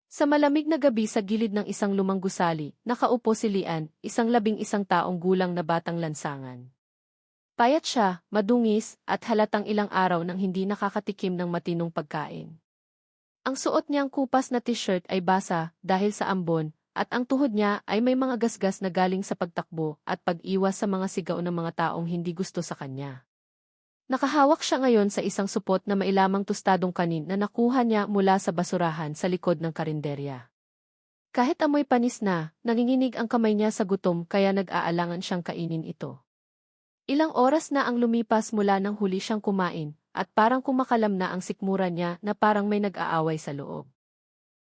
Sa malamig na gabi sa gilid ng isang lumang gusali, nakaupo si Lian, isang 11 taong gulang na batang lansangan. Payat siya, madungis, at halatang ilang araw nang hindi nakakatikim ng matinong pagkain. Ang suot niyang kupas na t-shirt ay basa dahil sa ambon, at ang tuhod niya ay may mga gasgas na galing sa pagtakbo at pag-iwas sa mga sigaw ng mga taong hindi gusto sa kanya. Nakahawak siya ngayon sa isang supot na mailamang tostadong kanin na nakuha niya mula sa basurahan sa likod ng karinderya. Kahit amoy panis na, nanginginig ang kamay niya sa gutom kaya nag-aalangan siyang kainin ito. Ilang oras na ang lumipas mula nang huli siyang kumain, at parang kumakalam na ang sikmura niya na parang may nag-aaway sa loob.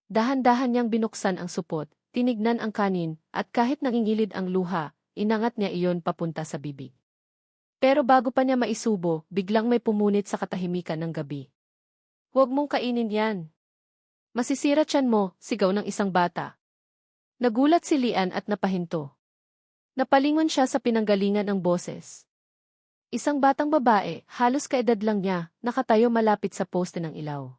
Dahan-dahan niyang binuksan ang supot, tinignan ang kanin, at kahit nangingilid ang luha, inangat niya iyon papunta sa bibig. Pero bago pa niya maisubo, biglang may pumunit sa katahimikan ng gabi. "Huwag mong kainin yan. Masisira tiyan mo," sigaw ng isang bata. Nagulat si Lian at napahinto. Napalingon siya sa pinanggalingan ng boses. Isang batang babae, halos kaedad lang niya, nakatayo malapit sa poste ng ilaw.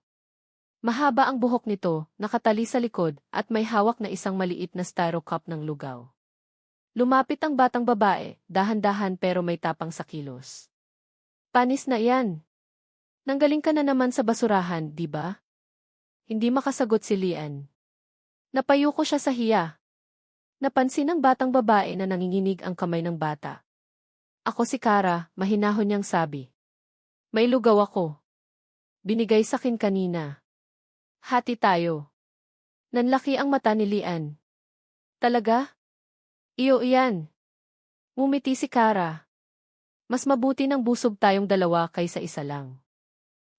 Mahaba ang buhok nito, nakatali sa likod, at may hawak na isang maliit na styro cup ng lugaw. Lumapit ang batang babae, dahan-dahan pero may tapang sa kilos. "Panis na yan. Nanggaling ka na naman sa basurahan, di ba?" Hindi makasagot si Lian. Napayuko siya sa hiya. Napansin ng batang babae na nanginginig ang kamay ng bata. "Ako si Kara," mahinahon niyang sabi. "May lugaw ako. Binigay sakin kanina. Hati tayo." Nanlaki ang mata ni Lian. "Talaga? Iyo iyan." Ngumiti si Kara. "Mas mabuti nang busog tayong dalawa kaysa isa lang."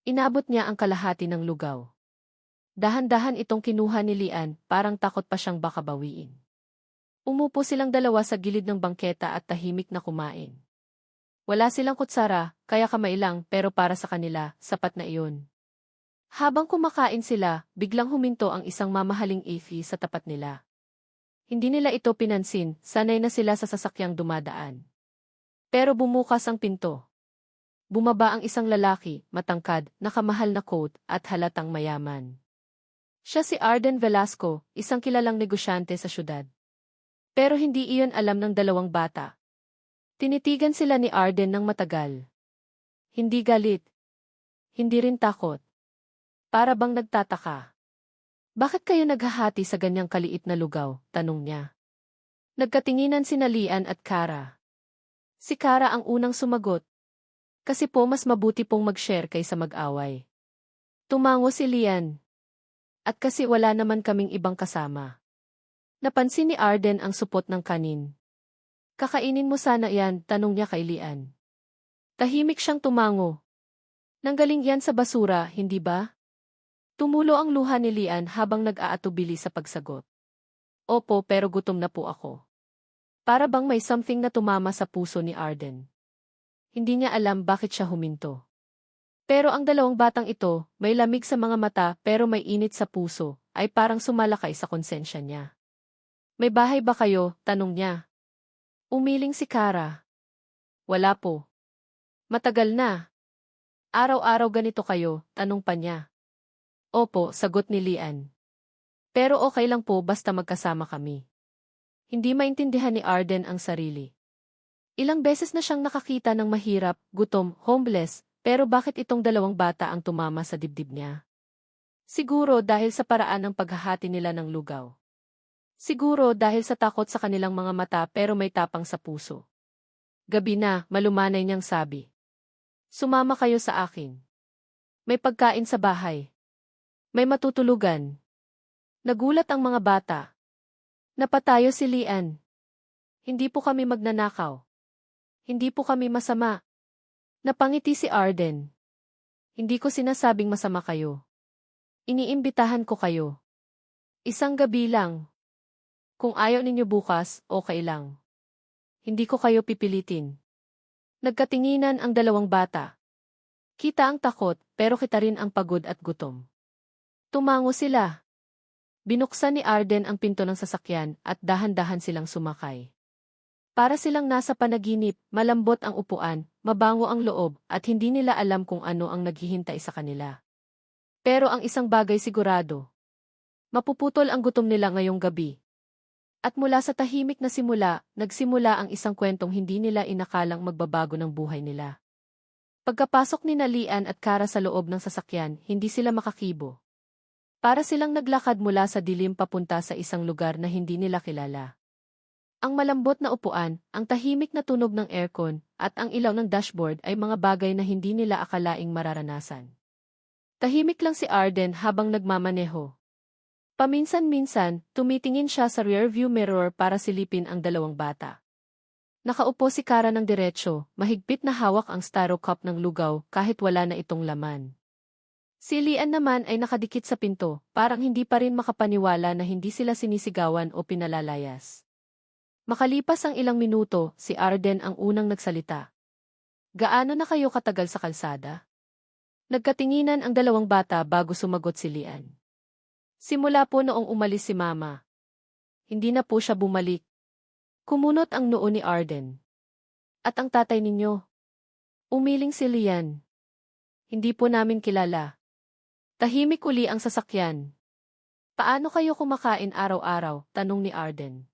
Inabot niya ang kalahati ng lugaw. Dahan-dahan itong kinuha ni Lian, parang takot pa siyang baka bawiin. Umupo silang dalawa sa gilid ng bangketa at tahimik na kumain. Wala silang kutsara, kaya kamay lang, pero para sa kanila, sapat na iyon. Habang kumakain sila, biglang huminto ang isang mamahaling AV sa tapat nila. Hindi nila ito pinansin, sanay na sila sa sasakyang dumadaan. Pero bumukas ang pinto. Bumaba ang isang lalaki, matangkad, nakamahal na coat, at halatang mayaman. Siya si Arden Velasco, isang kilalang negosyante sa syudad. Pero hindi iyon alam ng dalawang bata. Tinitigan sila ni Arden ng matagal. Hindi galit. Hindi rin takot. Para bang nagtataka. "Bakit kayo naghahati sa ganyang kaliit na lugaw?" tanong niya. Nagkatinginan sina Lian at Kara. Si Kara ang unang sumagot. "Kasi po mas mabuti pong mag-share kaysa mag-away." Tumango si Lian. "At kasi wala naman kaming ibang kasama." Napansin ni Arden ang supot ng kanin. "Kakainin mo sana yan?" tanong niya kay Lian. Tahimik siyang tumango. "Nanggaling yan sa basura, hindi ba?" Tumulo ang luha ni Lian habang nag-aatubili sa pagsagot. "Opo, pero gutom na po ako." Para bang may something na tumama sa puso ni Arden. Hindi niya alam bakit siya huminto. Pero ang dalawang batang ito, may lamig sa mga mata pero may init sa puso, ay parang sumalakay sa konsensya niya. "May bahay ba kayo?" tanong niya. Umiling si Kara. "Wala po." "Matagal na. Araw-araw ganito kayo?" tanong pa niya. "Opo," sagot ni Lian. "Pero okay lang po basta magkasama kami." Hindi maintindihan ni Arden ang sarili. Ilang beses na siyang nakakita ng mahirap, gutom, homeless, pero bakit itong dalawang bata ang tumama sa dibdib niya? Siguro dahil sa paraan ng paghahati nila ng lugaw. Siguro dahil sa takot sa kanilang mga mata pero may tapang sa puso. Gabi na, malumanay niyang sabi. "Sumama kayo sa akin. May pagkain sa bahay. May matutulugan." Nagulat ang mga bata. Napatayo si Lian. "Hindi po kami magnanakaw. Hindi po kami masama." Napangiti si Arden. "Hindi ko sinasabing masama kayo. Iniimbitahan ko kayo. Isang gabi lang. Kung ayaw ninyo bukas, okay lang. Hindi ko kayo pipilitin." Nagkatinginan ang dalawang bata. Kita ang takot, pero kita rin ang pagod at gutom. Tumango sila. Binuksan ni Arden ang pinto ng sasakyan at dahan-dahan silang sumakay. Para silang nasa panaginip, malambot ang upuan, mabango ang loob, at hindi nila alam kung ano ang naghihintay sa kanila. Pero ang isang bagay sigurado. Mapuputol ang gutom nila ngayong gabi. At mula sa tahimik na simula, nagsimula ang isang kwentong hindi nila inakalang magbabago ng buhay nila. Pagkapasok ni Lian at Kara sa loob ng sasakyan, hindi sila makakibo. Para silang naglakad mula sa dilim papunta sa isang lugar na hindi nila kilala. Ang malambot na upuan, ang tahimik na tunog ng aircon, at ang ilaw ng dashboard ay mga bagay na hindi nila akalaing mararanasan. Tahimik lang si Arden habang nagmamaneho. Paminsan-minsan, tumitingin siya sa rearview mirror para silipin ang dalawang bata. Nakaupo si Kara ng diretsyo, mahigpit na hawak ang Staro cup ng lugaw kahit wala na itong laman. Si Lian naman ay nakadikit sa pinto, parang hindi pa rin makapaniwala na hindi sila sinisigawan o pinalalayas. Makalipas ang ilang minuto, si Arden ang unang nagsalita. Gaano na kayo katagal sa kalsada? Nagkatinginan ang dalawang bata bago sumagot si Lian. Simula po noong umalis si Mama. Hindi na po siya bumalik. Kumunot ang noo ni Arden. At ang tatay ninyo? Umiling si Lian. Hindi po namin kilala. Tahimik uli ang sasakyan. Paano kayo kumakain araw-araw? Tanong ni Arden.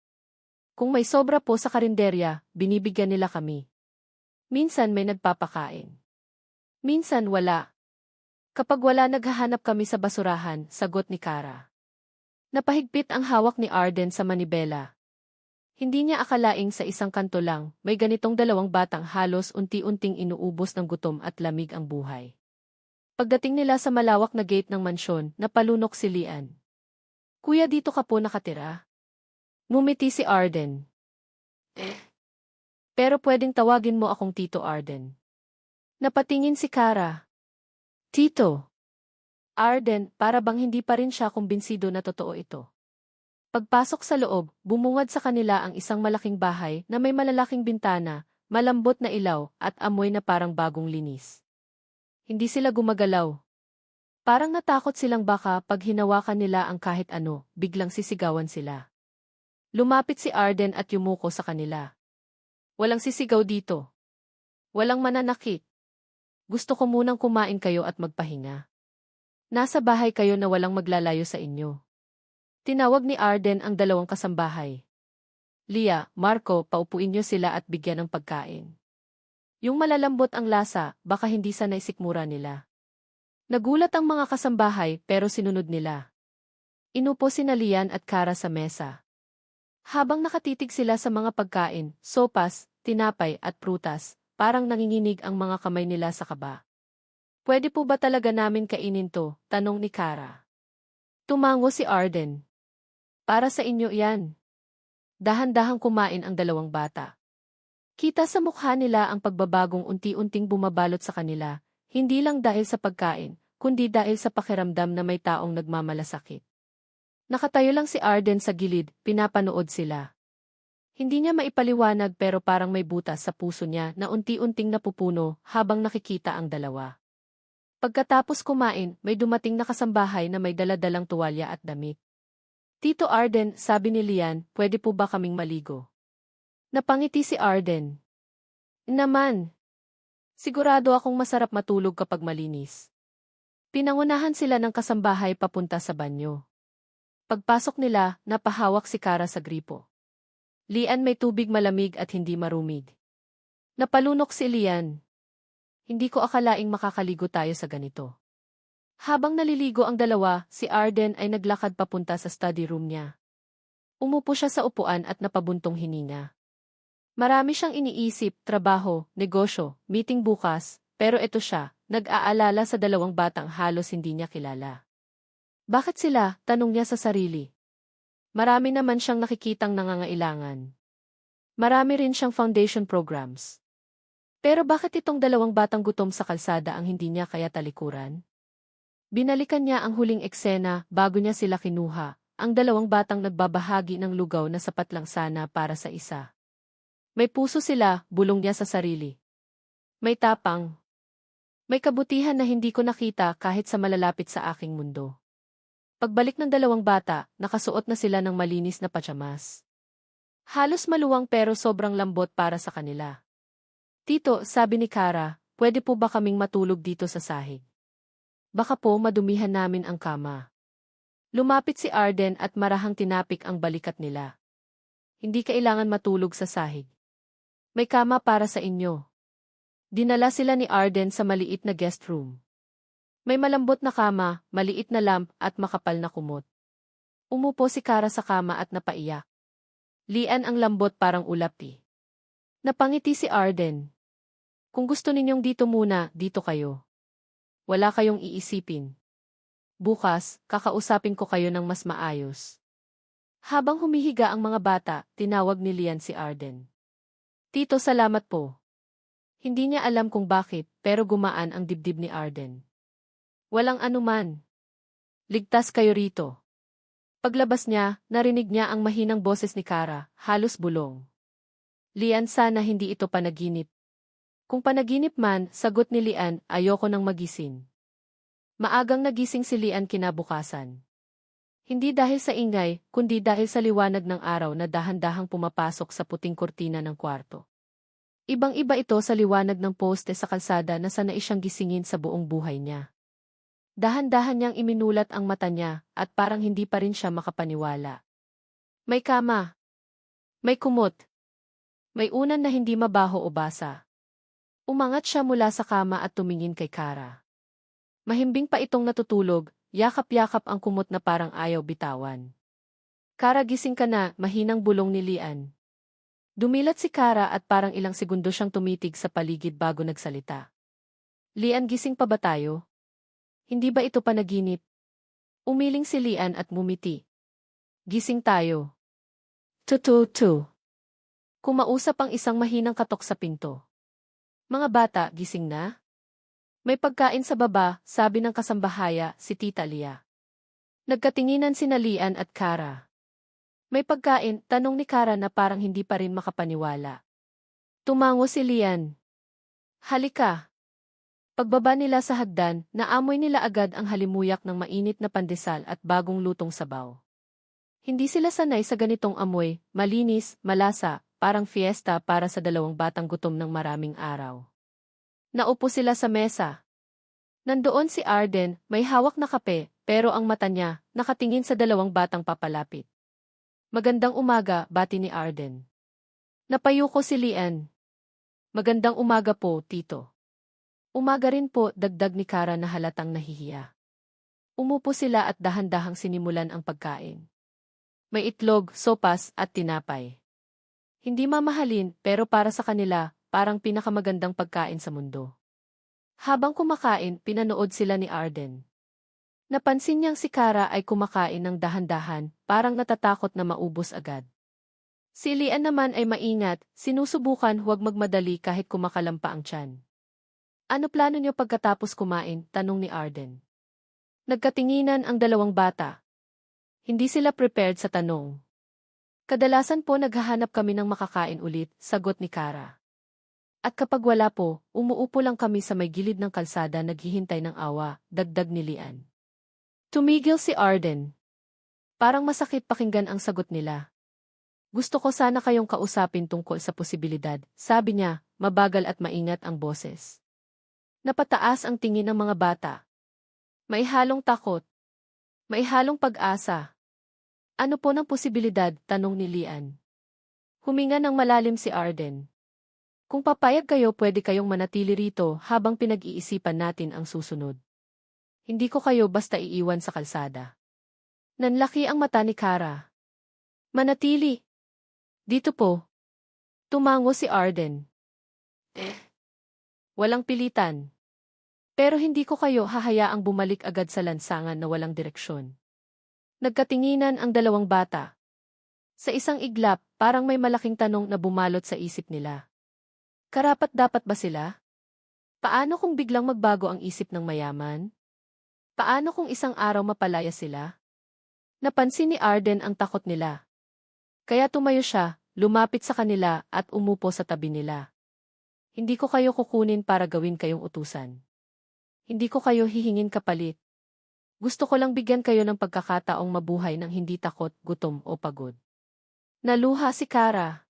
Kung may sobra po sa karinderya, binibigyan nila kami. Minsan may nagpapakain. Minsan wala. Kapag wala naghahanap kami sa basurahan, sagot ni Kara. Napahigpit ang hawak ni Arden sa manibela. Hindi niya akalaing sa isang kanto lang, may ganitong dalawang batang halos unti-unting inuubos ng gutom at lamig ang buhay. Pagdating nila sa malawak na gate ng mansyon, napalunok si Lian. Kuya, dito ka po nakatira? Ngumiti si Arden. Pero pwedeng tawagin mo akong Tito Arden. Napatingin si Kara. Tito. Arden, para bang hindi pa rin siya kumbinsido na totoo ito. Pagpasok sa loob, bumungad sa kanila ang isang malaking bahay na may malalaking bintana, malambot na ilaw, at amoy na parang bagong linis. Hindi sila gumagalaw. Parang natakot silang baka pag hinawakan nila ang kahit ano, biglang sisigawan sila. Lumapit si Arden at yumuko sa kanila. Walang sisigaw dito. Walang mananakit. Gusto ko munang kumain kayo at magpahinga. Nasa bahay kayo na walang maglalayo sa inyo. Tinawag ni Arden ang dalawang kasambahay. Lia, Marco, paupuin niyo sila at bigyan ng pagkain. Yung malalambot ang lasa, baka hindi sanay sikmura nila. Nagulat ang mga kasambahay pero sinunod nila. Inupo sina Lian at Kara sa mesa. Habang nakatitig sila sa mga pagkain, sopas, tinapay at prutas, parang nanginginig ang mga kamay nila sa kaba. Pwede po ba talaga namin kainin to? Tanong ni Kara. Tumango si Arden. Para sa inyo yan. Dahan-dahang kumain ang dalawang bata. Kita sa mukha nila ang pagbabagong unti-unting bumabalot sa kanila, hindi lang dahil sa pagkain, kundi dahil sa pakiramdam na may taong nagmamalasakit. Nakatayo lang si Arden sa gilid, pinapanood sila. Hindi niya maipaliwanag pero parang may butas sa puso niya na unti-unting napupuno habang nakikita ang dalawa. Pagkatapos kumain, may dumating na kasambahay na may daladalang tuwalya at damit. Tito Arden, sabi ni Lian, pwede po ba kaming maligo? Napangiti si Arden. Naman. Sigurado akong masarap matulog kapag malinis. Pinangunahan sila ng kasambahay papunta sa banyo. Pagpasok nila, napahawak si Kara sa gripo. Lian, may tubig malamig at hindi marumid. Napalunok si Lian. Hindi ko akalaing makakaligo tayo sa ganito. Habang naliligo ang dalawa, si Arden ay naglakad papunta sa study room niya. Umupo siya sa upuan at napabuntong hininga. Marami siyang iniisip, trabaho, negosyo, meeting bukas, pero ito siya, nag-aalala sa dalawang batang halos hindi niya kilala. Bakit sila? Tanong niya sa sarili. Marami naman siyang nakikitang nangangailangan. Marami rin siyang foundation programs. Pero bakit itong dalawang batang gutom sa kalsada ang hindi niya kaya talikuran? Binalikan niya ang huling eksena bago niya sila kinuha, ang dalawang batang nagbabahagi ng lugaw na sapat lang sana para sa isa. May puso sila, bulong niya sa sarili. May tapang. May kabutihan na hindi ko nakita kahit sa malalapit sa aking mundo. Pagbalik ng dalawang bata, nakasuot na sila ng malinis na pajamas. Halos maluwang pero sobrang lambot para sa kanila. Tito, sabi ni Kara, pwede po ba kaming matulog dito sa sahig? Baka po madumihan namin ang kama. Lumapit si Arden at marahang tinapik ang balikat nila. Hindi kailangan matulog sa sahig. May kama para sa inyo. Dinala sila ni Arden sa maliit na guest room. May malambot na kama, maliit na lamp at makapal na kumot. Umupo si Kara sa kama at napaiyak. Lian ang lambot parang ulapi. Napangiti si Arden. Kung gusto ninyong dito muna, dito kayo. Wala kayong iisipin. Bukas, kakausapin ko kayo ng mas maayos. Habang humihiga ang mga bata, tinawag ni Lian si Arden. Tito, salamat po. Hindi niya alam kung bakit, pero gumaan ang dibdib ni Arden. Walang anuman. Ligtas kayo rito. Paglabas niya, narinig niya ang mahinang boses ni Kara, halos bulong. Lian, sana hindi ito panaginip. Kung panaginip man, sagot ni Lian, ayoko nang magising. Maagang nagising si Lian kinabukasan. Hindi dahil sa ingay, kundi dahil sa liwanag ng araw na dahan-dahang pumapasok sa puting kurtina ng kwarto. Ibang-iba ito sa liwanag ng poste sa kalsada na sanay siyang gisingin sa buong buhay niya. Dahan-dahan niyang iminulat ang mata niya at parang hindi pa rin siya makapaniwala. May kama. May kumot. May unan na hindi mabaho o basa. Umangat siya mula sa kama at tumingin kay Kara. Mahimbing pa itong natutulog, yakap-yakap ang kumot na parang ayaw bitawan. Kara, gising ka na, mahinang bulong ni Lian. Dumilat si Kara at parang ilang segundo siyang tumitig sa paligid bago nagsalita. Lian, gising pa ba tayo? Hindi ba ito panaginip? Umiling si Lian at mumiti. Gising tayo. Tutu. Kumausap ang isang mahinang katok sa pinto. Mga bata, gising na? May pagkain sa baba, sabi ng kasambahaya, si Tita Lia. Nagkatinginan sina Lian at Kara. May pagkain, tanong ni Kara na parang hindi pa rin makapaniwala. Tumango si Lian. Halika. Pagbaba nila sa hagdan, naamoy nila agad ang halimuyak ng mainit na pandesal at bagong lutong sabaw. Hindi sila sanay sa ganitong amoy, malinis, malasa, parang fiesta para sa dalawang batang gutom ng maraming araw. Naupo sila sa mesa. Nandoon si Arden, may hawak na kape, pero ang mata niya, nakatingin sa dalawang batang papalapit. Magandang umaga, bati ni Arden. Napayuko si Lian. Magandang umaga po, Tito. Umaga rin po, dagdag ni Kara na halatang nahihiya. Umupo sila at dahan-dahang sinimulan ang pagkain. May itlog, sopas, at tinapay. Hindi mamahalin, pero para sa kanila, parang pinakamagandang pagkain sa mundo. Habang kumakain, pinanood sila ni Arden. Napansin niyang si Kara ay kumakain ng dahan-dahan, parang natatakot na maubos agad. Si Lian naman ay maingat, sinusubukan huwag magmadali kahit kumakalampa ang tiyan. Ano plano niyo pagkatapos kumain? Tanong ni Arden. Nagkatinginan ang dalawang bata. Hindi sila prepared sa tanong. Kadalasan po naghahanap kami ng makakain ulit, sagot ni Kara. At kapag wala po, umuupo lang kami sa may gilid ng kalsada naghihintay ng awa, dagdag ni Lian. Tumigil si Arden. Parang masakit pakinggan ang sagot nila. Gusto ko sana kayong kausapin tungkol sa posibilidad, sabi niya, mabagal at maingat ang boses. Napataas ang tingin ng mga bata. May halong takot. May halong pag-asa. Ano po ng posibilidad? Tanong ni Lian. Huminga ng malalim si Arden. Kung papayag kayo, pwede kayong manatili rito habang pinag-iisipan natin ang susunod. Hindi ko kayo basta iiwan sa kalsada. Nanlaki ang mata ni Kara. Manatili. Dito po. Tumango si Arden. Walang pilitan. Pero hindi ko kayo hahayaang bumalik agad sa lansangan na walang direksyon. Nagkatinginan ang dalawang bata. Sa isang iglap, parang may malaking tanong na bumalot sa isip nila. Karapat-dapat ba sila? Paano kung biglang magbago ang isip ng mayaman? Paano kung isang araw mapalaya sila? Napansin ni Arden ang takot nila. Kaya tumayo siya, lumapit sa kanila at umupo sa tabi nila. Hindi ko kayo kukunin para gawin kayong utusan. Hindi ko kayo hihingin kapalit. Gusto ko lang bigyan kayo ng pagkakataong mabuhay ng hindi takot, gutom o pagod. Naluha si Kara.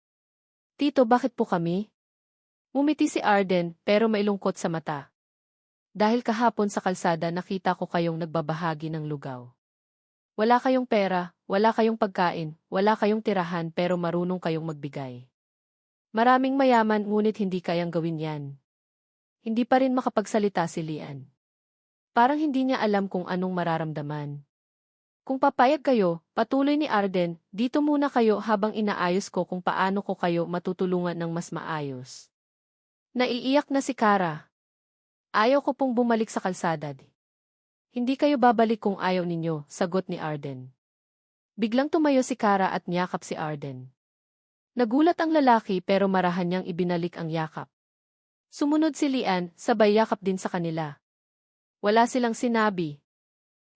Tito, bakit po kami? Ngumiti si Arden pero may lungkot sa mata. Dahil kahapon sa kalsada nakita ko kayong nagbabahagi ng lugaw. Wala kayong pera, wala kayong pagkain, wala kayong tirahan pero marunong kayong magbigay. Maraming mayaman ngunit hindi kayang gawin yan. Hindi pa rin makapagsalita si Lian. Parang hindi niya alam kung anong mararamdaman. Kung papayag kayo, patuloy ni Arden, dito muna kayo habang inaayos ko kung paano ko kayo matutulungan ng mas maayos. Naiiyak na si Kara. Ayaw ko pong bumalik sa kalsada. Hindi kayo babalik kung ayaw ninyo, sagot ni Arden. Biglang tumayo si Kara at niyakap si Arden. Nagulat ang lalaki pero marahan niyang ibinalik ang yakap. Sumunod si Lian, sabay yakap din sa kanila. Wala silang sinabi.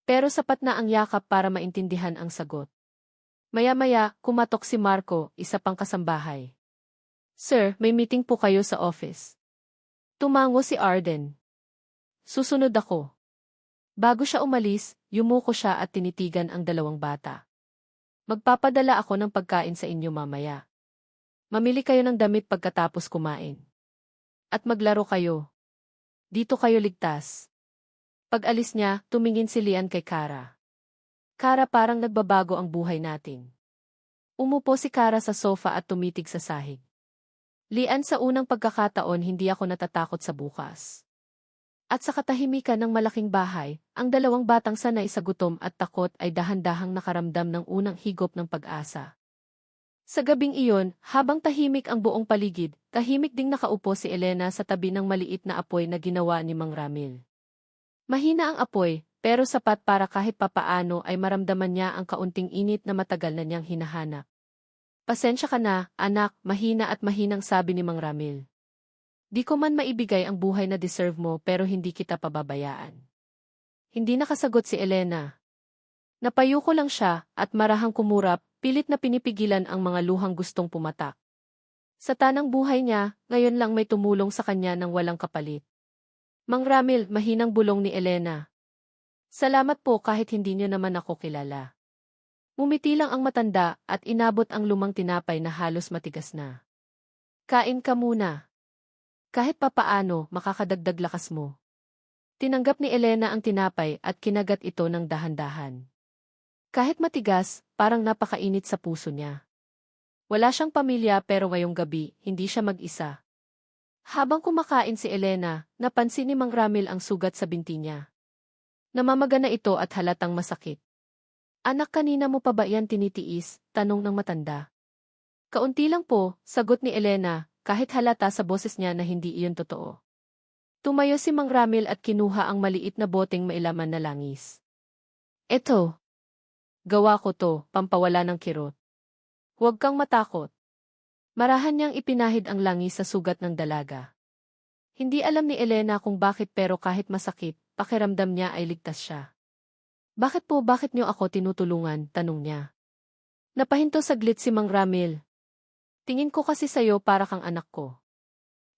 Pero sapat na ang yakap para maintindihan ang sagot. Maya-maya, kumatok si Marco, isa pang kasambahay. Sir, may meeting po kayo sa office. Tumango si Arden. Susunod ako. Bago siya umalis, yumuko siya at tinitigan ang dalawang bata. Magpapadala ako ng pagkain sa inyo mamaya. Mamili kayo ng damit pagkatapos kumain. At maglaro kayo. Dito kayo ligtas. Pag-alis niya, tumingin si Lian kay Kara. Kara, parang nagbabago ang buhay natin. Umupo si Kara sa sofa at tumitig sa sahig. Lian, sa unang pagkakataon hindi ako natatakot sa bukas. At sa katahimikan ng malaking bahay, ang dalawang batang sanay sa gutom at takot ay dahan-dahang nakaramdam ng unang higop ng pag-asa. Sa gabing iyon, habang tahimik ang buong paligid, tahimik ding nakaupo si Elena sa tabi ng maliit na apoy na ginawa ni Mang Ramil. Mahina ang apoy, pero sapat para kahit papaano ay maramdaman niya ang kaunting init na matagal na niyang hinahanap. Pasensya ka na, anak, mahina at mahinang sabi ni Mang Ramil. Di ko man maibigay ang buhay na deserve mo pero hindi kita pababayaan. Hindi nakasagot si Elena. Napayuko lang siya at marahang kumurap, pilit na pinipigilan ang mga luhang gustong pumatak. Sa tanang buhay niya, ngayon lang may tumulong sa kanya ng walang kapalit. Mang Ramil, mahinang bulong ni Elena. Salamat po kahit hindi niyo naman ako kilala. Ngumiti lang ang matanda at inabot ang lumang tinapay na halos matigas na. Kain ka muna. Kahit papaano, makakadagdag lakas mo. Tinanggap ni Elena ang tinapay at kinagat ito ng dahan-dahan. Kahit matigas, parang napakainit sa puso niya. Wala siyang pamilya pero ngayong gabi, hindi siya mag-isa. Habang kumakain si Elena, napansin ni Mang Ramil ang sugat sa binti niya. Namamaga na ito at halatang masakit. Anak, kanina mo pa ba yan tinitiis? Tanong ng matanda. Kaunti lang po, sagot ni Elena, kahit halata sa boses niya na hindi iyon totoo. Tumayo si Mang Ramil at kinuha ang maliit na boteng mailaman na langis. Eto. Gawa ko to, pampawala ng kirot. Huwag kang matakot. Marahan niyang ipinahid ang langis sa sugat ng dalaga. Hindi alam ni Elena kung bakit pero kahit masakit, pakiramdam niya ay ligtas siya. Bakit niyo ako tinutulungan? Tanong niya. Napahinto saglit si Mang Ramil. Tingin ko kasi sayo para kang anak ko.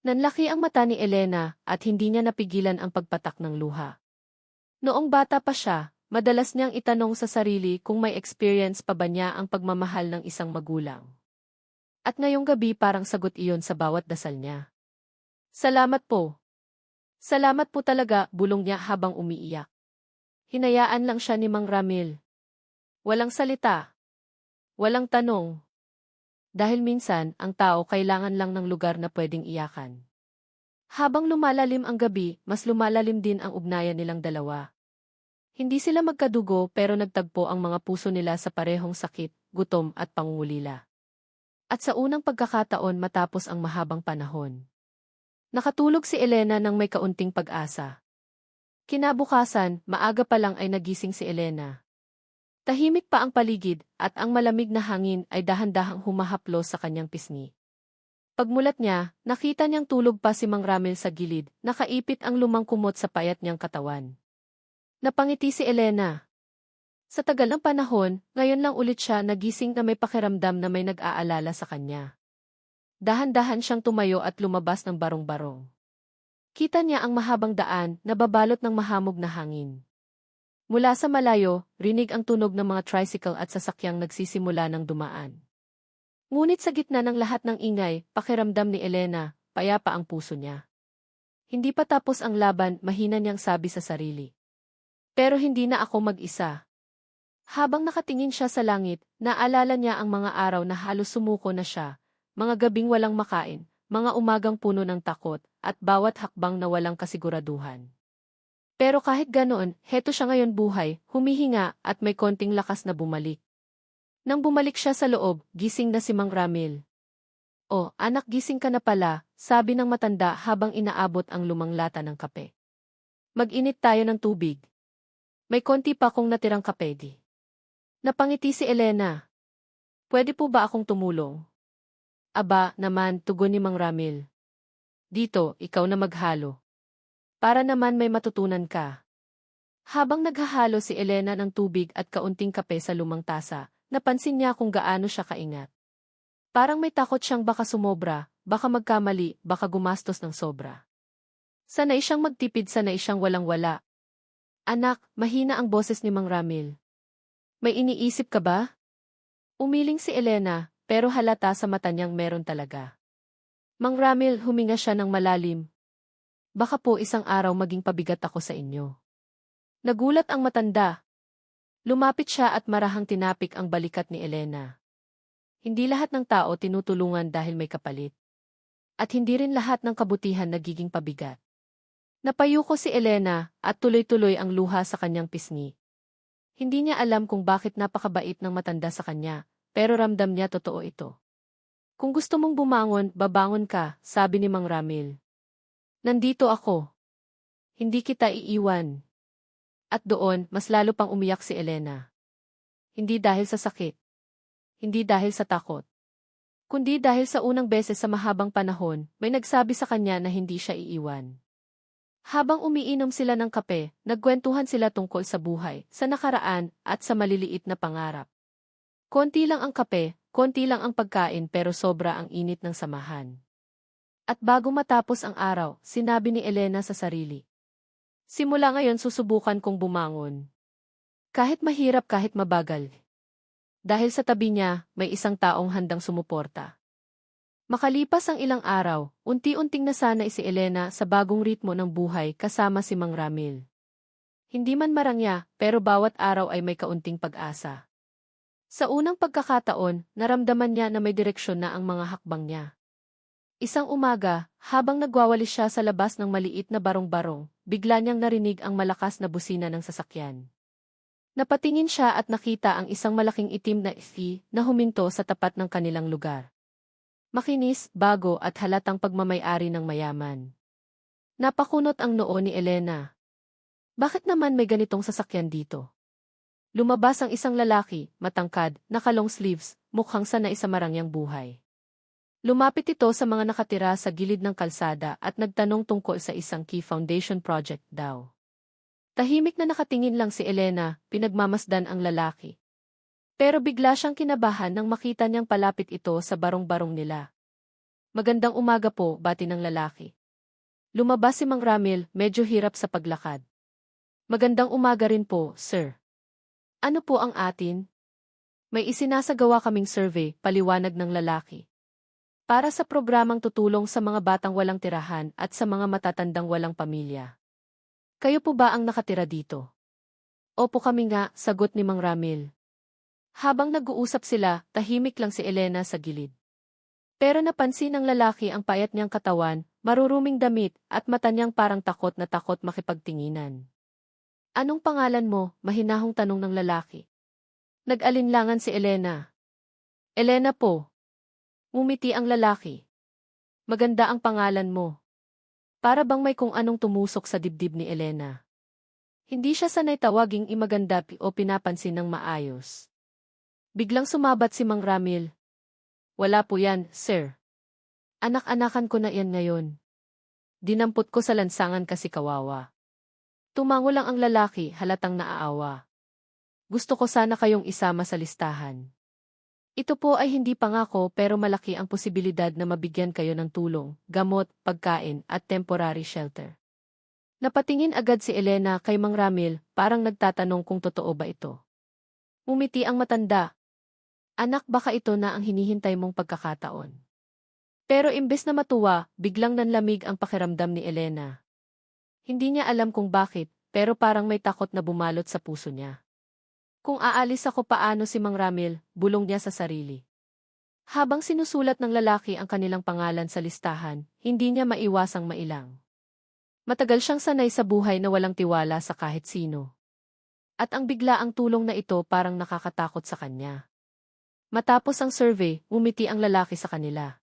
Nanlaki ang mata ni Elena at hindi niya napigilan ang pagpatak ng luha. Noong bata pa siya, madalas niyang itanong sa sarili kung may experience pa ba niya ang pagmamahal ng isang magulang. At ngayong gabi parang sagot iyon sa bawat dasal niya. Salamat po. Salamat po talaga, bulong niya habang umiiyak. Hinayaan lang siya ni Mang Ramil. Walang salita. Walang tanong. Dahil minsan, ang tao kailangan lang ng lugar na pwedeng iyakan. Habang lumalalim ang gabi, mas lumalalim din ang ugnayan nilang dalawa. Hindi sila magkadugo pero nagtagpo ang mga puso nila sa parehong sakit, gutom at pangungulila. At sa unang pagkakataon matapos ang mahabang panahon. Nakatulog si Elena nang may kaunting pag-asa. Kinabukasan, maaga pa lang ay nagising si Elena. Tahimik pa ang paligid at ang malamig na hangin ay dahan-dahang humahaplos sa kanyang pisngi. Pagmulat niya, nakita niyang tulog pa si Mang Ramil sa gilid, nakaipit ang lumang kumot sa payat niyang katawan. Napangiti si Elena. Sa tagal ng panahon, ngayon lang ulit siya nagising na may pakiramdam na may nag-aalala sa kanya. Dahan-dahan siyang tumayo at lumabas ng barong-barong. Kita niya ang mahabang daan na babalot ng mahamog na hangin. Mula sa malayo, rinig ang tunog ng mga tricycle at sasakyang nagsisimula ng dumaan. Ngunit sa gitna ng lahat ng ingay, pakiramdam ni Elena, payapa ang puso niya. Hindi pa tapos ang laban, mahina niyang sabi sa sarili. Pero hindi na ako mag-isa. Habang nakatingin siya sa langit, naalala niya ang mga araw na halos sumuko na siya, mga gabing walang makain, mga umagang puno ng takot, at bawat hakbang na walang kasiguraduhan. Pero kahit ganoon, heto siya ngayon buhay, humihinga at may konting lakas na bumalik. Nang bumalik siya sa loob, gising na si Mang Ramil. "Oh, anak, gising ka na pala," sabi ng matanda habang inaabot ang lumang lata ng kape. "Mag-init tayo ng tubig. May konti pa akong natirang kape di." Napangiti si Elena. "Pwede po ba akong tumulong?" "Aba, naman," tugon ni Mang Ramil. "Dito, ikaw na maghalo. Para naman may matutunan ka." Habang naghahalo si Elena ng tubig at kaunting kape sa lumang tasa, napansin niya kung gaano siya kaingat. Parang may takot siyang baka sumobra, baka magkamali, baka gumastos ng sobra. Sanay siyang magtipid, sanay siyang walang-wala. "Anak," mahina ang boses ni Mang Ramil. "May iniisip ka ba?" Umiling si Elena, pero halata sa mata niyang meron talaga. "Mang Ramil," huminga siya ng malalim. "Baka po isang araw maging pabigat ako sa inyo." Nagulat ang matanda. Lumapit siya at marahang tinapik ang balikat ni Elena. Hindi lahat ng tao tinutulungan dahil may kapalit. At hindi rin lahat ng kabutihan nagiging pabigat. Napayuko si Elena at tuloy-tuloy ang luha sa kanyang pisngi. Hindi niya alam kung bakit napakabait ng matanda sa kanya, pero ramdam niya totoo ito. "Kung gusto mong bumangon, babangon ka," sabi ni Mang Ramil. "Nandito ako. Hindi kita iiwan." At doon, mas lalo pang umiyak si Elena. Hindi dahil sa sakit. Hindi dahil sa takot. Kundi dahil sa unang beses sa mahabang panahon, may nagsabi sa kanya na hindi siya iiwan. Habang umiinom sila ng kape, nagkwentuhan sila tungkol sa buhay, sa nakaraan, at sa maliliit na pangarap. Konti lang ang kape, konti lang ang pagkain, pero sobra ang init ng samahan. At bago matapos ang araw, sinabi ni Elena sa sarili, "Simula ngayon susubukan kong bumangon. Kahit mahirap, kahit mabagal. Dahil sa tabi niya, may isang taong handang sumuporta." Makalipas ang ilang araw, unti-unting nasanay si Elena sa bagong ritmo ng buhay kasama si Mang Ramil. Hindi man marangya, pero bawat araw ay may kaunting pag-asa. Sa unang pagkakataon, naramdaman niya na may direksyon na ang mga hakbang niya. Isang umaga, habang nagwawalis siya sa labas ng maliit na barong-barong, bigla niyang narinig ang malakas na busina ng sasakyan. Napatingin siya at nakita ang isang malaking itim na SUV na huminto sa tapat ng kanilang lugar. Makinis, bago at halatang pagmamay-ari ng mayaman. Napakunot ang noo ni Elena. Bakit naman may ganitong sasakyan dito? Lumabas ang isang lalaki, matangkad, naka-long sleeves, mukhang sanay sa marangyang buhay. Lumapit ito sa mga nakatira sa gilid ng kalsada at nagtanong tungkol sa isang key foundation project daw. Tahimik na nakatingin lang si Elena, pinagmamasdan ang lalaki. Pero bigla siyang kinabahan nang makita niyang palapit ito sa barong-barong nila. "Magandang umaga po," bati ng lalaki. Lumabas si Mang Ramil, medyo hirap sa paglakad. "Magandang umaga rin po, sir. Ano po ang atin?" "May isinasagawa kaming survey," paliwanag ng lalaki. "Para sa programang tutulong sa mga batang walang tirahan at sa mga matatandang walang pamilya. Kayo po ba ang nakatira dito?" "Opo, kami nga," sagot ni Mang Ramil. Habang nag-uusap sila, tahimik lang si Elena sa gilid. Pero napansin ng lalaki ang payat niyang katawan, maruruming damit, at mata niyang parang takot na takot makipagtinginan. "Anong pangalan mo?" mahinahong tanong ng lalaki. Nag-alinlangan si Elena. "Elena po." Ngumiti ang lalaki. "Maganda ang pangalan mo." Para bang may kung anong tumusok sa dibdib ni Elena. Hindi siya sanay tawaging imaganda o pinapansin ng maayos. Biglang sumabat si Mang Ramil. "Wala po yan, sir. Anak-anakan ko na yan ngayon. Dinampot ko sa lansangan kasi kawawa." Tumango lang ang lalaki, halatang naaawa. "Gusto ko sana kayong isama sa listahan. Ito po ay hindi pangako, pero malaki ang posibilidad na mabigyan kayo ng tulong, gamot, pagkain, at temporary shelter." Napatingin agad si Elena kay Mang Ramil, parang nagtatanong kung totoo ba ito. Umiti ang matanda. "Anak, baka ito na ang hinihintay mong pagkakataon." Pero imbes na matuwa, biglang nanlamig ang pakiramdam ni Elena. Hindi niya alam kung bakit, pero parang may takot na bumalot sa puso niya. Kung aalis ako paano si Mang Ramil, bulong niya sa sarili. Habang sinusulat ng lalaki ang kanilang pangalan sa listahan, hindi niya maiwasang mailang. Matagal siyang sanay sa buhay na walang tiwala sa kahit sino. At ang biglaang tulong na ito parang nakakatakot sa kanya. Matapos ang survey, umiti ang lalaki sa kanila.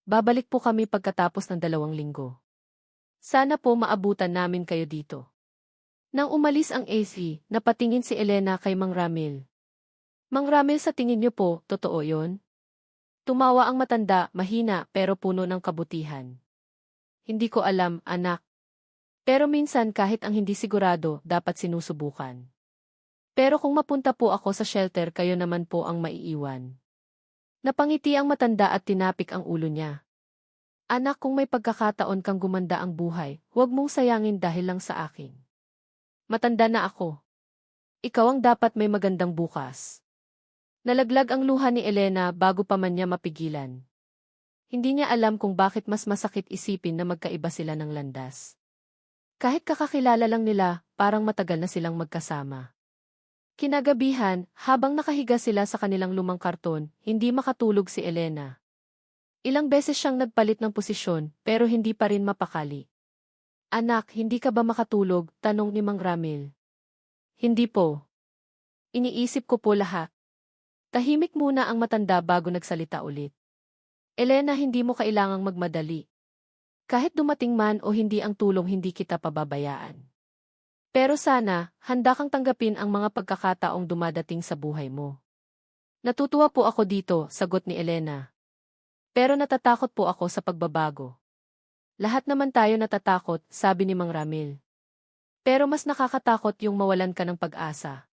Babalik po kami pagkatapos ng 2 linggo. Sana po maabutan namin kayo dito. Nang umalis ang AC, napatingin si Elena kay Mang Ramil. Mang Ramil, sa tingin niyo po, totoo yon? Tumawa ang matanda, mahina pero puno ng kabutihan. Hindi ko alam, anak. Pero minsan kahit ang hindi sigurado, dapat sinusubukan. Pero kung mapunta po ako sa shelter, kayo naman po ang maiiwan. Napangiti ang matanda at tinapik ang ulo niya. Anak, kung may pagkakataon kang gumanda ang buhay, huwag mong sayangin dahil lang sa akin. Matanda na ako. Ikaw ang dapat may magandang bukas. Nalaglag ang luha ni Elena bago pa man niya mapigilan. Hindi niya alam kung bakit mas masakit isipin na magkaiba sila ng landas. Kahit kakakilala lang nila, parang matagal na silang magkasama. Kinagabihan, habang nakahiga sila sa kanilang lumang karton, hindi makatulog si Elena. Ilang beses siyang nagpalit ng posisyon, pero hindi pa rin mapakali. Anak, hindi ka ba makatulog? Tanong ni Mang Ramil. Hindi po. Iniisip ko po lahat. Tahimik muna ang matanda bago nagsalita ulit. Elena, hindi mo kailangang magmadali. Kahit dumating man o hindi ang tulong, hindi kita pababayaan. Pero sana, handa kang tanggapin ang mga pagkakataong dumadating sa buhay mo. Natutuwa po ako dito, sagot ni Elena. Pero natatakot po ako sa pagbabago. Lahat naman tayo natatakot, sabi ni Mang Ramil. Pero mas nakakatakot yung mawalan ka ng pag-asa.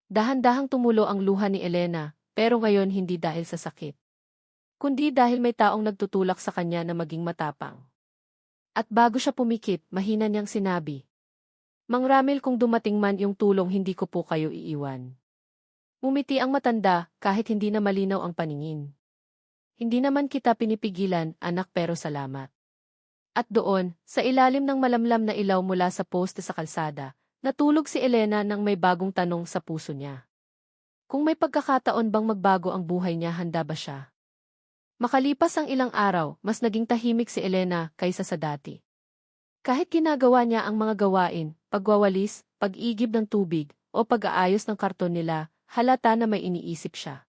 Dahan-dahang tumulo ang luha ni Elena, pero ngayon hindi dahil sa sakit. Kundi dahil may taong nagtutulak sa kanya na maging matapang. At bago siya pumikit, mahina niyang sinabi. Mang Ramil, kung dumating man yung tulong, hindi ko po kayo iiwan. Umiti ang matanda, kahit hindi na malinaw ang paningin. Hindi naman kita pinipigilan, anak, pero salamat. At doon, sa ilalim ng malamlam na ilaw mula sa poste sa kalsada, natulog si Elena nang may bagong tanong sa puso niya. Kung may pagkakataon bang magbago ang buhay niya, handa ba siya? Makalipas ang ilang araw, mas naging tahimik si Elena kaysa sa dati. Kahit ginagawa niya ang mga gawain, pagwawalis, pag-igib ng tubig, o pag-aayos ng karton nila, halata na may iniisip siya.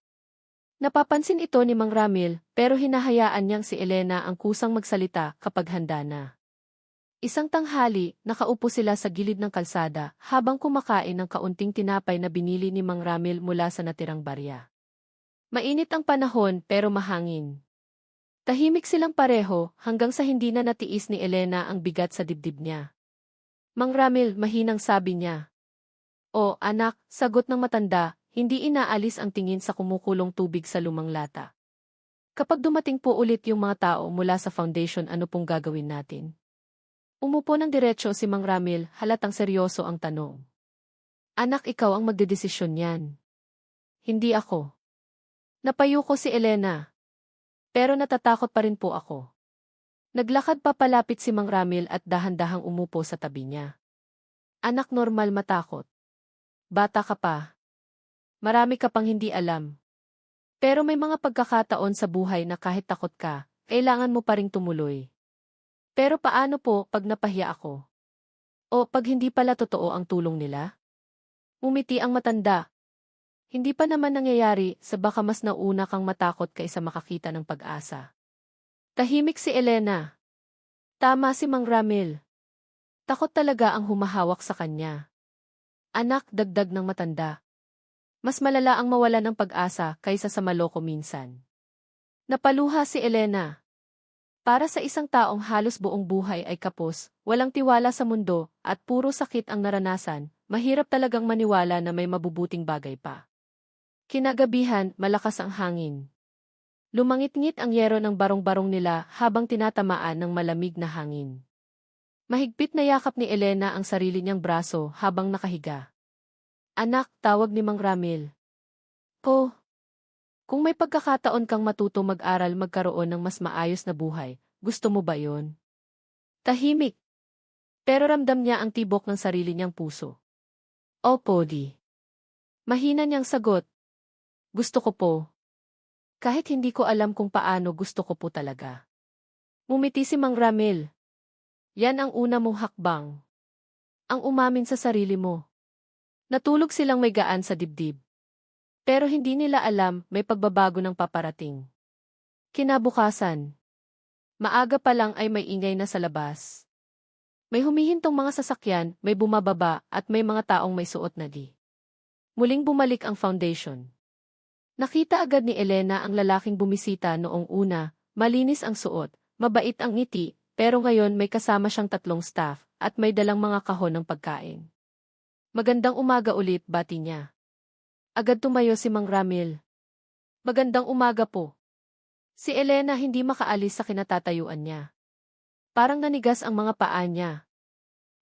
Napapansin ito ni Mang Ramil, pero hinahayaan niyang si Elena ang kusang magsalita kapag handa na. Isang tanghali, nakaupo sila sa gilid ng kalsada habang kumakain ng kaunting tinapay na binili ni Mang Ramil mula sa natirang barya. Mainit ang panahon pero mahangin. Tahimik silang pareho hanggang sa hindi na natiis ni Elena ang bigat sa dibdib niya. Mang Ramil, mahinang sabi niya. O anak, sagot ng matanda, hindi inaalis ang tingin sa kumukulong tubig sa lumang lata. Kapag dumating po ulit yung mga tao mula sa foundation, ano pong gagawin natin? Umupo ng diretso si Mang Ramil, halatang seryoso ang tanong. Anak, ikaw ang magdedesisyon yan. Hindi ako. Napayo ko si Elena. Pero natatakot pa rin po ako. Naglakad pa palapit si Mang Ramil at dahan-dahang umupo sa tabi niya. Anak, normal matakot. Bata ka pa. Marami ka pang hindi alam. Pero may mga pagkakataon sa buhay na kahit takot ka, kailangan mo pa ring tumuloy. Pero paano po pag napahiya ako? O pag hindi pala totoo ang tulong nila? Umiti ang matanda. Hindi pa naman nangyayari, sa baka mas nauna kang matakot kaysa makakita ng pag-asa. Tahimik si Elena. Tama si Mang Ramil. Takot talaga ang humahawak sa kanya. Anak, dagdag ng matanda. Mas malala ang mawala ng pag-asa kaysa sa maloko minsan. Napaluha si Elena. Para sa isang taong halos buong buhay ay kapos, walang tiwala sa mundo, at puro sakit ang naranasan, mahirap talagang maniwala na may mabubuting bagay pa. Kinagabihan, malakas ang hangin. Lumangit-ngit ang yero ng barong-barong nila habang tinatamaan ng malamig na hangin. Mahigpit na yakap ni Elena ang sarili niyang braso habang nakahiga. Anak, tawag ni Mang Ramil. Ko. Kung may pagkakataon kang matuto mag-aral, magkaroon ng mas maayos na buhay, gusto mo ba yon? Tahimik. Pero ramdam niya ang tibok ng sarili niyang puso. Opo, di. Mahina niyang sagot. Gusto ko po. Kahit hindi ko alam kung paano, gusto ko po talaga. Ngumiti si Mang Ramil. Yan ang una mong hakbang. Ang umamin sa sarili mo. Natulog silang may gaan sa dibdib. Pero hindi nila alam, may pagbabago ng paparating. Kinabukasan. Maaga pa lang ay may ingay na sa labas. May humihintong mga sasakyan, may bumababa, at may mga taong may suot na di. Muling bumalik ang foundation. Nakita agad ni Elena ang lalaking bumisita noong una, malinis ang suot, mabait ang ngiti, pero ngayon may kasama siyang 3 staff, at may dalang mga kahon ng pagkain. Magandang umaga ulit, bati niya. Agad tumayo si Mang Ramil. Magandang umaga po. Si Elena hindi makaalis sa kinatatayuan niya. Parang nanigas ang mga paa niya.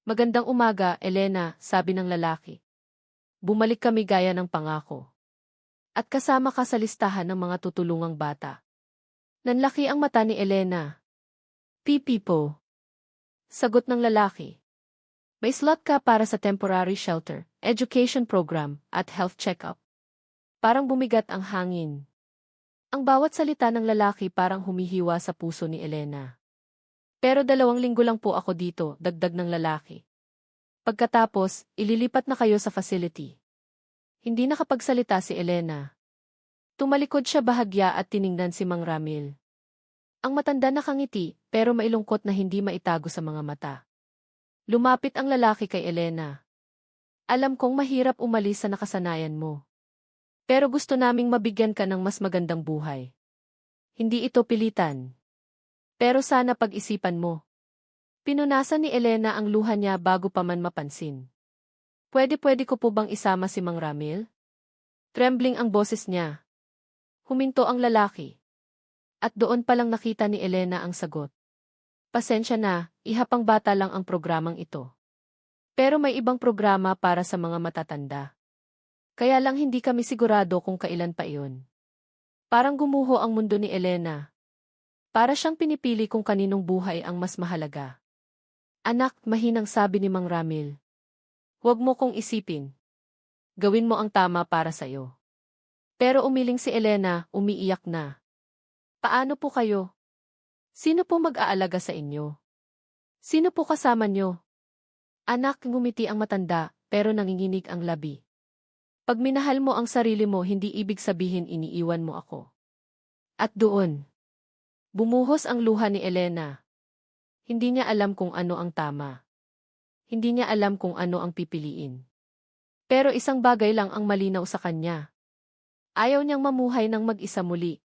Magandang umaga, Elena, sabi ng lalaki. Bumalik kami gaya ng pangako. At kasama ka sa listahan ng mga tutulungang bata. Nanlaki ang mata ni Elena. Pipi po. Sagot ng lalaki. May slot ka para sa temporary shelter, education program, at health check-up. Parang bumigat ang hangin. Ang bawat salita ng lalaki parang humihiwa sa puso ni Elena. Pero 2 linggo lang po ako dito, dagdag ng lalaki. Pagkatapos, ililipat na kayo sa facility. Hindi nakapagsalita si Elena. Tumalikod siya bahagya at tiningnan si Mang Ramil. Ang matanda nakangiti, pero mailungkot na hindi maitago sa mga mata. Lumapit ang lalaki kay Elena. Alam kong mahirap umalis sa nakasanayan mo. Pero gusto naming mabigyan ka ng mas magandang buhay. Hindi ito pilitan. Pero sana pag-isipan mo. Pinunasan ni Elena ang luha niya bago pa man mapansin. Pwede ko po bang isama si Mang Ramil? Trembling ang boses niya. Huminto ang lalaki. At doon palang nakita ni Elena ang sagot. Pasensya na, ihapang bata lang ang programang ito. Pero may ibang programa para sa mga matatanda. Kaya lang hindi kami sigurado kung kailan pa iyon. Parang gumuho ang mundo ni Elena. Para siyang pinipili kung kaninong buhay ang mas mahalaga. Anak, mahinang sabi ni Mang Ramil. Huwag mo kong isipin. Gawin mo ang tama para sa'yo. Pero umiling si Elena, umiiyak na. Paano po kayo? Sino po mag-aalaga sa inyo? Sino po kasama nyo? Anak, ngumiti ang matanda, pero nanginginig ang labi. Pag minahal mo ang sarili mo, hindi ibig sabihin iniiwan mo ako. At doon, bumuhos ang luha ni Elena. Hindi niya alam kung ano ang tama. Hindi niya alam kung ano ang pipiliin. Pero isang bagay lang ang malinaw sa kanya. Ayaw niyang mamuhay ng mag-isa muli.